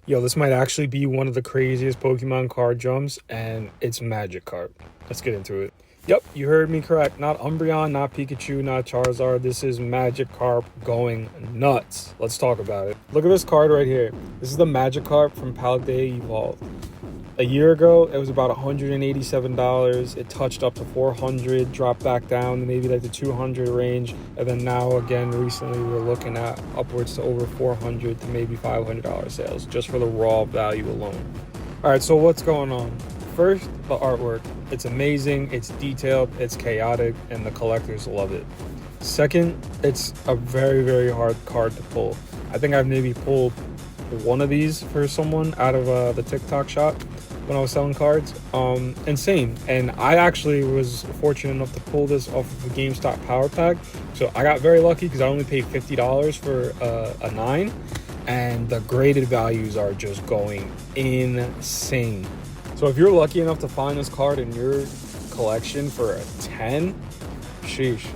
Yo, this might actually be one of the craziest Pokemon card jumps, and it's Magikarp. Let's get into it. Yep, you heard me correct. Not Umbreon, not Pikachu, not Charizard. This is Magikarp going nuts. Let's talk about it. Look at this card right here. This is the Magikarp from Paldea Evolved. A year ago, it was about $187. It touched up to 400, dropped back down to maybe like the 200 range, and then now again recently we're looking at upwards to over 400 to maybe $500 sales just for the raw value alone. All right, so what's going on? First, the artwork. It's amazing, it's detailed, it's chaotic, and the collectors love it. Second, it's a very, very hard card to pull. I think I've maybe pulled one of these for someone out of the TikTok shop when I was selling cards. Insane. And I actually was fortunate enough to pull this off of the GameStop Power Pack. So I got very lucky because I only paid $50 for a 9, and the graded values are just going insane. So if you're lucky enough to find this card in your collection for a 10, sheesh,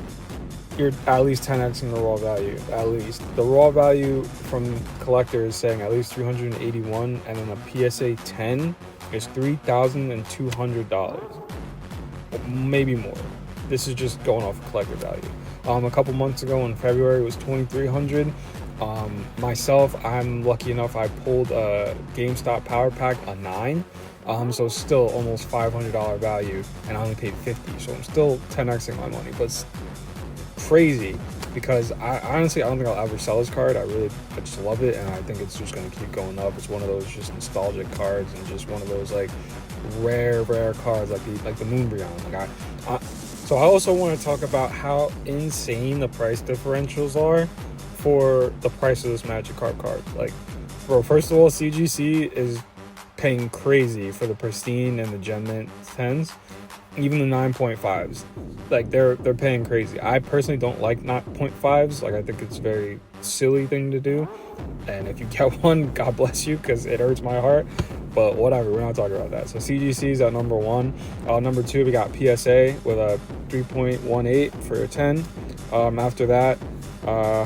you're at least 10xing the raw value. At least the raw value from collector is saying at least 381, and then a PSA 10 is $3,200, maybe more. This is just going off of collector value. A couple months ago in February it was $2,300. Myself, I'm lucky enough I pulled a GameStop Power Pack, a 9. So still almost $500 value, and I only paid $50. So I'm still 10xing my money, but it's crazy because I honestly don't think I'll ever sell this card. I just love it, and I think it's just going to keep going up. It's one of those just nostalgic cards, and just one of those like rare cards like the Moonbreon. So I also want to talk about how insane the price differentials are for the price of this Magikarp card. Like, bro, first of all, CGC is paying crazy for the Pristine and the Gem Mint 10s. Even the 9.5s, like they're paying crazy. I personally don't like 9.5s. Like, I think it's a very silly thing to do, and if you get one, God bless you, because it hurts my heart, but whatever, we're not talking about that. So CGC is at number 1. Number 2, we got PSA with a 3.18 for a 10. After that,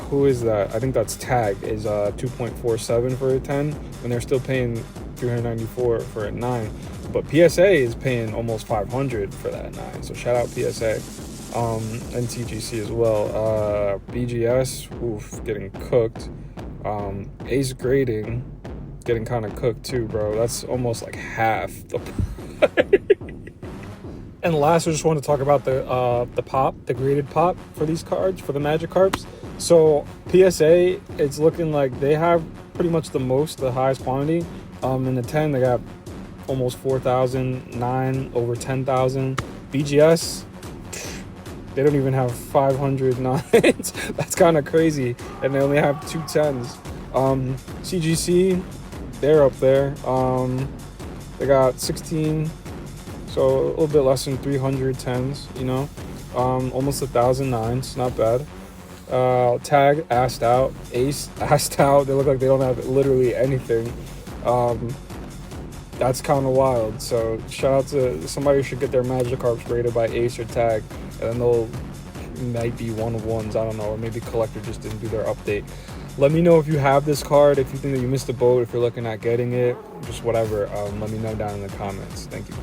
who is that? I think that's Tag, is 2.47 for a 10, and they're still paying $394 for a 9. But PSA is paying almost $500 for that 9. So shout out PSA. And TGC as well. BGS, oof, getting cooked. Ace grading, getting kind of cooked too, bro. That's almost like half the And last, I just want to talk about the graded pop for these cards, for the Magikarps. So PSA, it's looking like they have pretty much the highest quantity. In the 10, they got almost 4,000, 9 over 10,000. BGS, they don't even have 500 9s. That's kind of crazy, and they only have 2 10s. CGC, they're up there. They got 16, so a little bit less than 300 10s. You know, almost 1,000 9s. Not bad. Tag, assed out. Ace, assed out. They look like they don't have literally anything. That's kind of wild. So shout out to somebody who should get their Magikarps graded by Ace or Tag, and then they'll might be one of ones. I don't know, or maybe collector just didn't do their update. Let me know if you have this card, if you think that you missed the boat, if you're looking at getting it, just whatever. Let me know down in the comments. Thank you.